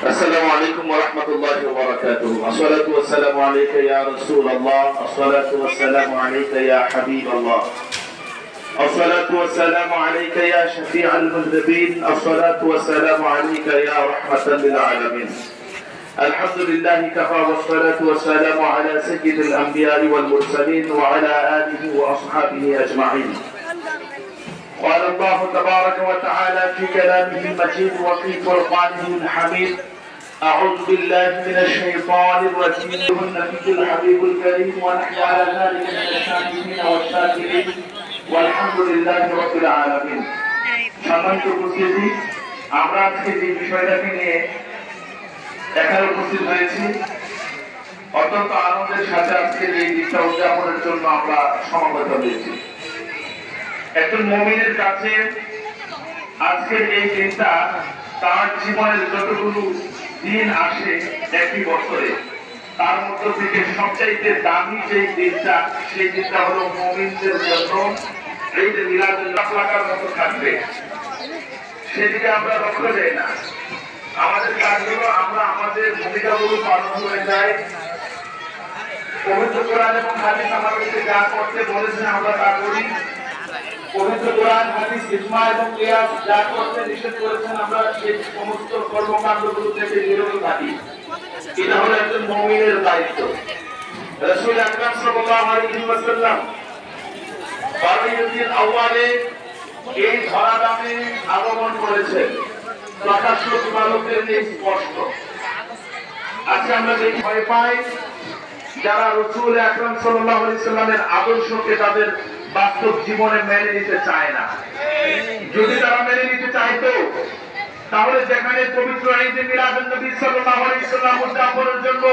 السلام عليكم ورحمة الله وبركاته. الصلاة والسلام عليك يا رسول الله. الصلاة والسلام عليك يا حبيب الله. الصلاة والسلام عليك يا شفيع المذنبين. الصلاة والسلام عليك يا رحمة للعالمين. الحمد لله كفى والصلاة والسلام على سيد الأنبياء والمرسلين وعلى آله وأصحابه أجمعين. قال الله تبارك وتعالى في كلامه المجيد وفي فرقانه الحميد: أعوذ بالله من الشيطان الرجيم. النبي الحبيب الكريم ونحن على ذلك من الشاكرين والشاكرين والحمد لله رب العالمين. সম্মানিত উপস্থিতি, আমরা আজকে যে বিষয়টাকে নিয়ে এখানে উপস্থিত হয়েছি, অত্যন্ত আনন্দের সাথে আজকে এই দিনটা উদযাপনের জন্য আমরা সমবেত হয়েছি। একজন মুমিনের কাছে আজকের এই দিনটা তার জীবনের যতগুলো দিন আসে একটি বছরে, তার মধ্য থেকে সবচাইতে দামি যে দিনটা, সেই দিনটা হলো মুমিনদের জন্য এই যে মিলাদুল লাগার মতো থাকবে। সেদিকে আমরা লক্ষ্য দেই না। আমাদের কাজগুলো আমরা আমাদের ভূমিকাগুলো পালন করে যাই। পবিত্র কোরআন এবং হাদিস আমাদেরকে যা করতে বলেছেন আমরা তা করি। পবিত্র কোরআন, হাদিস, ইজমা এবং কিয়াস যা করতে নিষেধ করেছেন আমরা সেই সমস্ত কর্মকাণ্ডগুলো থেকে বিরত থাকি। এটা হলো একজন মুমিনের দায়িত্ব। রাসূল আকরাম সাল্লাল্লাহু আলাইহি ওয়াসাল্লাম 12 রবিউল আউয়ালে এই ধরাধামে আগমন করেছেন। প্রকাশ্য ইবাদতের নেই স্পষ্ট। আজকে আমরা দেখি ভয় পাই যারা রাসূল আকরাম সাল্লাল্লাহু আলাইহি ওয়াসাল্লামের আদর্শকে তাদের বাস্তব জীবনে মেনে নিতে চায় না। যদি তারা মেনে নিতে চাইতো, তাহলে যেখানে পবিত্র ঈদে মিলাদুন নবী সাল্লাল্লাহু আলাইহি ওয়াসাল্লাম উদযাপনের জন্য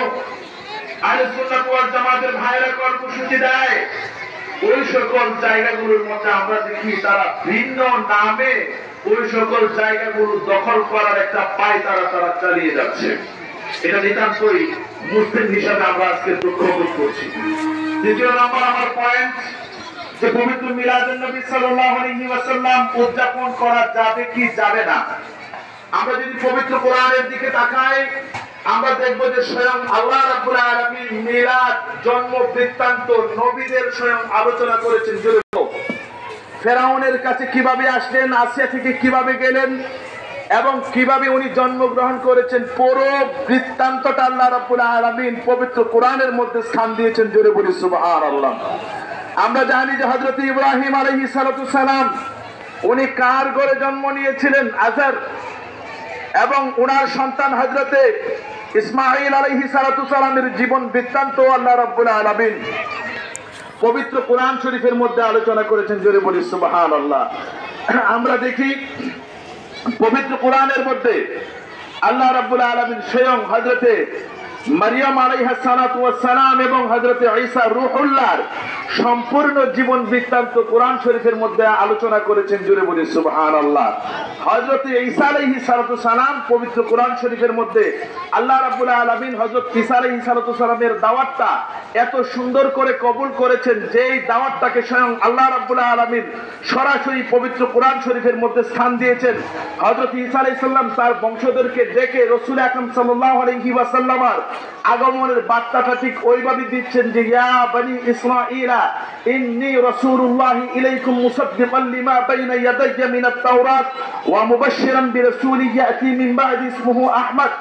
আহলে সুন্নাত ওয়াল জামাতের ভাইরা কর্মসূচি দেয়, ওই সকল জায়গাগুলোর মধ্যে আমরা দেখি তারা ভিন্ন নামে ওই সকল জায়গাগুলো দখল করার একটা পায়তারা তারা চালিয়ে যাচ্ছে। এটা নিতান্তই মুসলিম হিসাবে আমরা আজকে দুঃখ বোধ করছি। দ্বিতীয় নম্বর আমার পয়েন্ট, যে পবিত্র মিলাদুন নবী সাল্লাল্লাহু আলাইহি ওয়াসাল্লাম উদযাপন করা যাবে কি যাবে না। আমরা যদি পবিত্র কোরআনের দিকে তাকাই, আমরা দেখব যে স্বয়ং আল্লাহ রাব্বুল আলামিন মিলাদ, জন্ম বৃত্তান্ত, নবীদের স্বয়ং আলোচনা করেছেন। ফেরাউনের কাছে কিভাবে আসলেন, আসিয়া থেকে কিভাবে গেলেন এবং কিভাবে উনি জন্মগ্রহণ করেছেন, পুরো বৃত্তান্তটা আল্লাহ রাব্বুল আলামিন পবিত্র কোরআনের মধ্যে স্থান দিয়েছেন। জোরে বলি সুবহানাল্লাহ। আমরা জানি যে হযরত ইব্রাহিম আলাইহিস সালাতু সালাম উনি কার ঘরে জন্ম নিয়েছিলেন? আজার। এবং ওনার সন্তান হযরত ইসমাঈল আলাইহিস সালাতু সালামের জীবন বৃত্তান্ত আল্লাহ রাব্বুল আলামিন পবিত্র কোরআন শরীফের মধ্যে আলোচনা করেছেন। জোরে বলি সুবহানাল্লাহ। আমরা দেখি পবিত্র কোরআনের মধ্যে আল্লাহ রাব্বুল আলামিন স্বয়ং হযরত মারিয়াম আলাইহিস সালাতু ওয়াস সালাম এবং হযরত ঈসা রূহুল্লাহর সম্পূর্ণ জীবন বৃত্তান্ত কোরআন শরীফের মধ্যে আলোচনা করেছেন। জোরে বলি সুবহানাল্লাহ। হযরত ঈসা আলাইহিস সালাতু সালাম পবিত্র কোরআন শরীফের মধ্যে আল্লাহ রাব্বুল আলামিন হযরত ঈসা আলাইহিস সালাতু সালামের দাওয়াতটা এত সুন্দর করে কবুল করেছেন, যেই দাওয়াতটাকে স্বয়ং আল্লাহ রাব্বুল আলামিন সরাসরি পবিত্র কোরআন শরীফের মধ্যে স্থান দিয়েছেন। হযরত ঈসা আলাইহিস সালাম তার বংশধরকে ডেকে রাসূল আকরাম সাল্লাল্লাহু আলাইহি ওয়াসাল্লামের আগমনের বার্তাটা ঠিক ওইভাবে দিচ্ছেন যে ইয়া বনি ইসরাঈলা ইন্নী রাসূলুল্লাহি ইলাইকুম মুসাদ্দিকান লিমা বাইনা ইয়াদাইয়া মিনাত তাওরাত ওয়া মুবাশশিরান বিরাসূলিন ইয়াতি মিন বা'দি ইসমুহু আহমদ।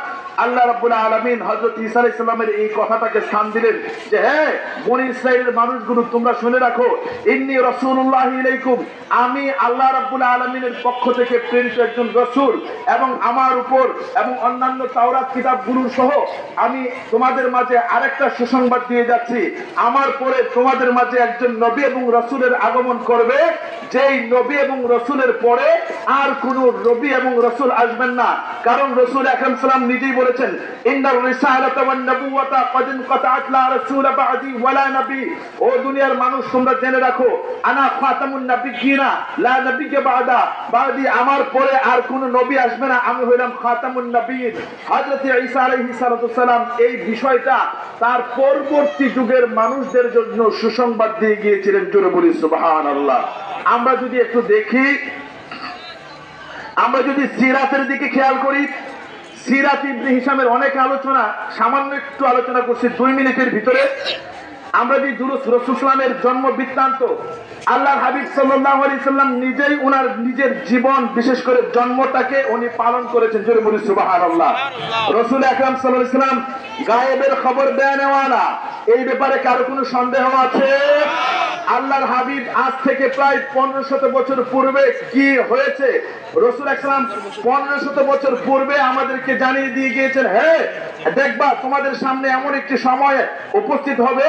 আল্লাহ রাব্বুল আলামিন হযরত ঈসা আলাইহিস সালামের এই কথাটাকে স্থান দিলেন যে হ্যাঁ বনি ইসরাইলের মানুষগুলো তোমরা শুনে রাখো, ইন্নী রাসূলুল্লাহি ইলাইকুম, আমি আল্লাহ রাব্বুল আলামিনের পক্ষ থেকে প্রেরিত একজন রাসূল, এবং আমার উপর এবং অন্যান্য তাওরাত কিতাবগুলোর সহ আমি তোমাদের মাঝে আরেকটা সুসংবাদ দিয়ে যাচ্ছি। আমার পরে তোমাদের মাঝে একজন নবী এবং রাসূলের আগমন করবে, যেই নবী এবং রাসূলের পরে আর কোনো নবী এবং রাসূল আসবেন না। কারণ রাসূল আকরাম সাল্লাল্লাহু নিজেই বলেছেন ইন্নার রিসালাতা ওয়ান নবুওয়াতা ক্বাদ ইনকাতাআত লা রাসূল বা'দি ওয়ালা নবী। ও দুনিয়ার মানুষ, তোমরা জেনে রাখো আনা খাতামুন নাবিয়্যিনা লা নাবিয়্যা বা'দি, আমার পরে আর কোনো নবী আসবে না, আমি হইলাম খাতামুন নবিয়্যিন। হযরত ঈসা আলাইহিস সালাতু সালাম এই বিষয়টা তার পরবর্তী যুগের মানুষদের জন্য সুসংবাদ দিয়ে গিয়েছিলেন। জোরে বলি সুবহানাল্লাহ। আমরা যদি একটু দেখি, আমরা যদি সিরাতের দিকে খেয়াল করি, সিরাত ইবনে হিশামের অনেক আলোচনা, সামান্য একটু আলোচনা করছি 2 মিনিটের ভিতরে। আমরা যে দুরূস রাসূল সাল্লামের জন্ম বৃত্তান্ত, আল্লাহর হাবিব সাল্লাল্লাহু আলাইহি সাল্লাম নিজেই ওনার নিজের জীবন, বিশেষ করে জন্মটাকে উনি পালন করেছেন। জোরে বলি সুবহানাল্লাহ। রাসূল আকরাম সাল্লাল্লাহু আলাইহি সাল্লাম গায়েবের খবর দেওয়ালা, এই ব্যাপারে কারো কোনো সন্দেহ আছে? আল্লাহর হাবিব আজ থেকে প্রায় 1500 বছর পূর্বে কি হয়েছে, রাসূল আকরাম 1500 বছর পূর্বে আমাদেরকে জানিয়ে দিয়ে গিয়েছেন, হ্যাঁ দেখবা তোমাদের সামনে এমন একটি সময় উপস্থিত হবে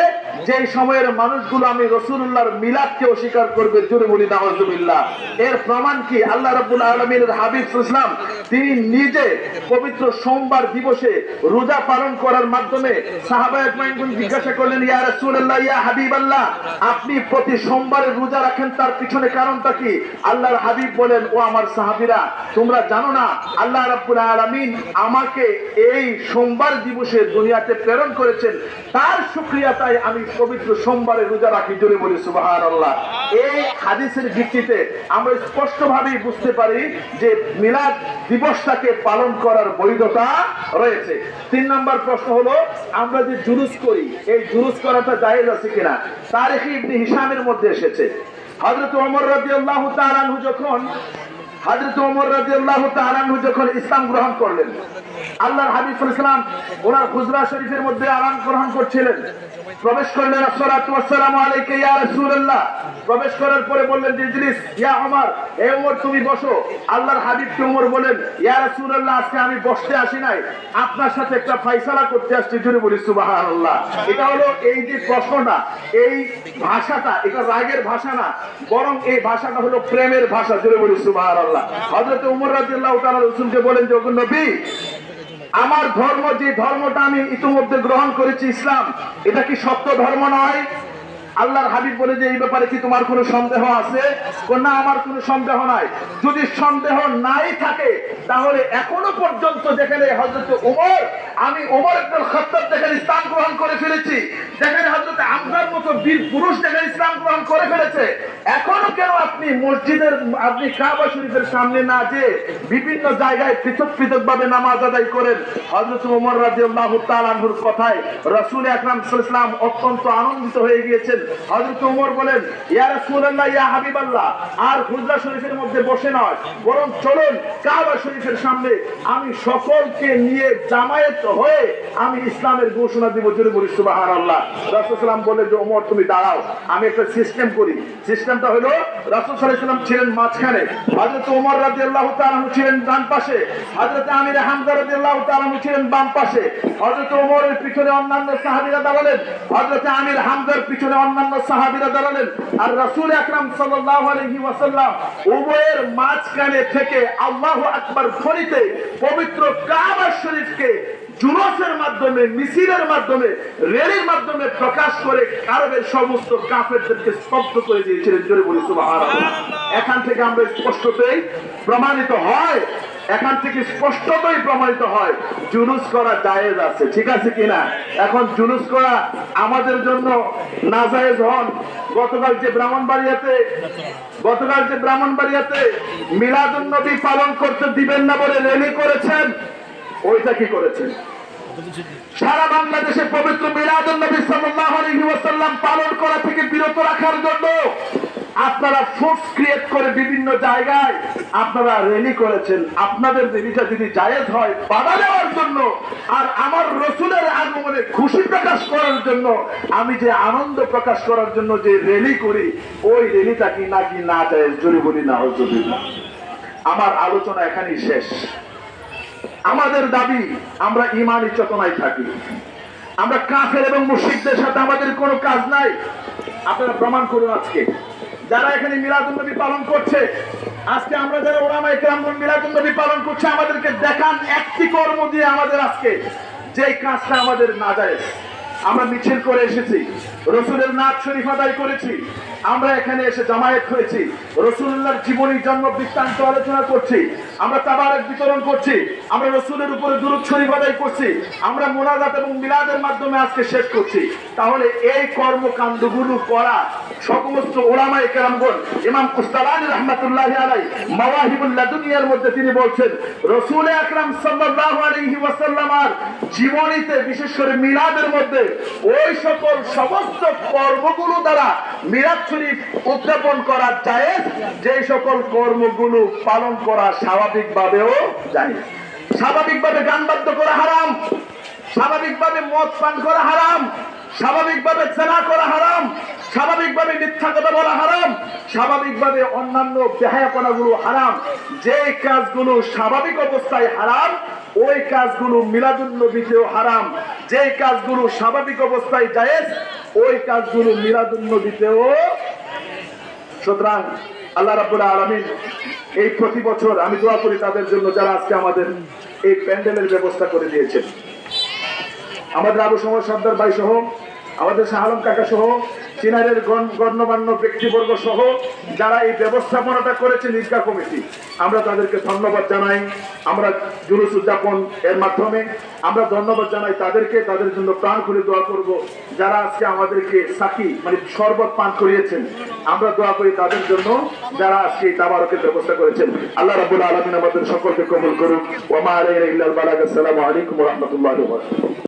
যে সময়ের মানুষগুলো আমি রাসূলুল্লাহর মিলাদকে অস্বীকার করবে। জোরে বলি নাউযুবিল্লাহ। এর প্রমাণ কি? আল্লাহ রাব্বুল আলামিনের হাবিব সাল্লাল্লাহু আলাইহি ওয়াসাল্লাম তিনি নিজে পবিত্র সোমবার দিবসে রোজা পালন করার মাধ্যমে সাহাবায়ে আজমাইন জিজ্ঞাসা করলেন, ইয়া রাসূলুল্লাহ, ইয়া হাবিবাল্লাহ, আপনি প্রতি সোমবারে রোজা রাখেন, তার পিছনে কারণটা কি? আল্লাহর হাবিব বলেন, ও আমার সাহাবীরা, তোমরা জানো না আল্লাহ রাব্বুল আলামিন আমাকে এই সোমবার দিবসে দুনিয়াতে প্রেরণ করেছেন, তার শুকরিয়া তাই আমি পবিত্র সোমবারে রোজা রাখি। জোরে বলি সুবহানাল্লাহ। এই হাদিসের ভিত্তিতে আমরা স্পষ্টভাবেই বুঝতে পারি যে মিলাদ দিবসটাকে পালন করার বৈধতা রয়েছে। 3 নম্বর প্রশ্ন হলো, আমরা যে জুলুস করি, এই জুলুস করাটা জায়েজ আছে কিনা? তারিখ ইবনে হিশামের মধ্যে এসেছে, হযরত ওমর রাদিয়াল্লাহু তাআলা আনহু যখন ইসলাম গ্রহণ করলেন, আল্লাহর হাবিব সাল্লাল্লাহু আলাইহি ওয়াসাল্লাম ওনার হুজরা শরীফের মধ্যে আরাম গ্রহণ করছিলেন। প্রবেশ করলেন, আসসালাতু ওয়াসসালামু আলাইকা ইয়া রাসূলুল্লাহ। প্রবেশ করার পরে বললেন, ইজলিস ইয়া ওমর, হে ওমর তুমি বসো। আল্লাহর হাবিবকে ওমর বলেন, ইয়া রাসূলুল্লাহ, আজকে আমি বসতে আসি নাই, আপনার সাথে একটা ফয়সালা করতে আসছি। জোরে বলি সুবহানাল্লাহ। এটা হলো এই যে প্রশ্নটা, এই ভাষাটা, এটা রাগের ভাষা না, বরং এই ভাষাটা হলো প্রেমের ভাষা। জোরে বলি সুবহানাল্লাহ। হযরত ওমর রাদিয়াল্লাহু তাআলা রাসূলকে বলেন যে, ওগো নবী, আমার ধর্ম, যে ধর্মটা আমি ইতিমধ্যে গ্রহণ করেছি, ইসলাম, এটা কি সত্য ধর্ম নয়? আল্লাহর হাবিব বলে যে, এই ব্যাপারে কি তোমার কোনো সন্দেহ আছে? না, আমার কোনো সন্দেহ নাই। যদি সন্দেহ নাই থাকে, তাহলে এখনো পর্যন্ত যেখানে হযরত ওমর, আমি ওমর ইবনুল খাত্তাব যেখানে ইসলাম গ্রহণ করে ফেলেছি, যেখানে হযরত হামজার মতো বীর পুরুষ যেখানে ইসলাম গ্রহণ করে ফেলেছে, এখনো কেন আপনি মসজিদের, আপনি কাবা শরীফের সামনে না যে বিভিন্ন জায়গায় পৃথক পৃথক ভাবে নামাজ আদায় করেন? হযরত ওমর রাদিয়াল্লাহু তাআলা আনহুর কথায় রাসূল আকরাম সাল্লাল্লাহু আলাইহি ওয়াসাল্লাম অত্যন্ত আনন্দিত হয়ে গিয়েছেন। হযরত ওমর বলেন, ইয়া রাসূলুল্লাহ, ইয়া হাবিবাল্লাহ, আর হুজরা শরীফের মধ্যে বসে নয়, বরং চলুন কাবা শরীফের সামনে আমি সকলকে নিয়ে জামায়াত হয়ে আমি ইসলামের ঘোষণা দিব। জোরে বলি সুবহানাল্লাহ। রাসূল সাল্লাল্লাহু আলাইহি ওয়াসাল্লাম বললেন যে, ওমর তুমি দাঁড়াও, আমি একটা সিস্টেম করি। সিস্টেমটা হলো, রাসূল সাল্লাল্লাহু আলাইহি ওয়াসাল্লাম ছিলেন মাঝখানে, হযরত ওমর রাদিয়াল্লাহু তাআলা আনহু ছিলেন ডান পাশে, হযরত আমির হামজা রাদিয়াল্লাহু তাআলা আনহু ছিলেন বাম পাশে, হযরত ওমরের পিছনে অন্যান্য সাহাবীরা দাঁড়ালেন, হযরত আমির হামজার পিছনে অন্যান্য সাহাবীরা দাঁড়ালেন, আর রাসূল আকরাম সাল্লাল্লাহু আলাইহি ওয়াসাল্লাম উভয়ের মাঝখানে থেকে আল্লাহু আকবার ধ্বনিতে পবিত্র কাবা শরীফকে জুলুসের মাধ্যমে, মিছিলের মাধ্যমে, র্যালির মাধ্যমে প্রকাশ করে আরবের সমস্ত কাফেরদেরকে স্তব্ধ করে দিয়েছিলেন। জোরে বলি সুবহানাল্লাহ। এখান থেকে আমরা স্পষ্টতই প্রমাণিত হয়, জুলুস করা জায়েজ আছে, ঠিক আছে কিনা? এখন জুলুস করা আমাদের জন্য নাজায়েজ হন। গতকাল যে ব্রাহ্মণবাড়িয়াতে মিলাদুন নবী পালন করতে দিবেন না বলে র্যালি করেছেন, ওইটা কি করেছেন? সারা বাংলাদেশে পবিত্র মিলাদুন নবী সাল্লাল্লাহু আলাইহি ওয়াসাল্লাম পালন করা থেকে বিরত রাখার জন্য আপনারা ফোর্স ক্রিয়েট করে বিভিন্ন জায়গায় আপনারা র্যালি করেছেন। আপনাদের র্যালিটা যদি জায়েজ হয় বাধা দেওয়ার জন্য, আর আমার রাসূলের আগমনে খুশি প্রকাশ করার জন্য, আমি যে আনন্দ প্রকাশ করার জন্য যে র্যালি করি, ওই র্যালিটা কি নাকি না জায়েজ? জোরে বলি নাউযুবিল্লাহ। আমার আলোচনা এখানেই শেষ। আমাদের দাবি, আমরা ঈমানি চেতনায় থাকি, আমরা কাফের এবং মুশরিকদের সাথে আমাদের কোনো কাজ নাই। আপনারা প্রমাণ করুন, আজকে যারা এখানে মিলাদুন নবী পালন করছে, আজকে আমরা যারা উলামায়ে কেরামগণ মিলাদুন নবী পালন করছে, আমাদেরকে দেখান একটি কর্ম দিয়ে আমাদের আজকে যে কাজটা আমাদের নাজায়েজ। আমরা মিছিল করে এসেছি, রাসূলের নাত শরীফ আদায় করেছি, আমরা এখানে এসে জামায়াত হয়েছি, রাসূলুল্লাহর জীবনী জন্ম বৃত্তান্ত আলোচনা করছি, আমরা তাবারক বিতরণ করছি, আমরা রাসূলের উপরে দুরূদ শরীফ আদায় করছি, আমরা মুনাজাত এবং মিলাদের মাধ্যমে আজকে শেষ করছি। তাহলে এই কর্মকাণ্ডগুলো করা সমস্ত উলামায়ে কেরামগণ, ইমাম কুস্তালানী রাহমাতুল্লাহি আলাইহি মাওয়াহিবুল লাদুনিয়ার মধ্যে তিনি বলছেন রাসূল আকরাম সাল্লাল্লাহু আলাইহি ওয়াসাল্লামের জীবনীতে বিশেষ করে মিলাদের মধ্যে ওই সকল সমস্ত কর্মগুলো দ্বারা মিলাদ শরীফ উদ্যাপন করা জায়েজ, যে সকল কর্মগুলো পালন করা স্বাভাবিকভাবেও জায়েজ। স্বাভাবিকভাবে গান বাদ্য করা হারাম, স্বাভাবিকভাবে মদ পান করা হারাম, স্বাভাবিকভাবে জেনা করা হারাম, স্বাভাবিকভাবে মিথ্যা কথা বলা হারাম, স্বাভাবিকভাবে অন্যান্য বেহায়াপনাগুলো হারাম। যে কাজগুলো স্বাভাবিক অবস্থায় হারাম ওই কাজগুলো মিলাদুন নবীতেও হারাম, যে কাজগুলো স্বাভাবিক অবস্থায় জায়েজ ওই কাজগুলো মিলাদুন নবীতেও। সুতরাং আল্লাহ রাব্বুল আলামিন এই প্রতি বছর আমি দোয়া করি তাদের জন্য যারা আজকে আমাদের এই প্যান্ডেলের ব্যবস্থা করে দিয়েছেন, আমাদের আবু সমর সর্দার ভাই সহ, আমাদের শাহ আলম কাকা সহ, সিনারের গণ্যমান্য ব্যক্তিবর্গ সহ যারা এই ব্যবস্থাপনাটা করেছে ঈদগাহ কমিটি, আমরা তাদেরকে ধন্যবাদ জানাই। আমরা জুলুস উদযাপন এর মাধ্যমে আমরা ধন্যবাদ জানাই তাদেরকে, তাদের জন্য প্রাণ খুলে দোয়া করব। যারা আজকে আমাদেরকে সাকি মানে শরবত পান করিয়েছেন, আমরা দোয়া করি তাদের জন্য যারা আজকে এই তাবারকের ব্যবস্থা করেছেন। আল্লাহ রাব্বুল আলামিন আমাদের সকলকে কবুল করুন। ওয়া মা আলাইনা ইল্লাল বালাগ। আসসালামু আলাইকুম ওয়া রাহমাতুল্লাহি ওয়া বারাকাতুহু।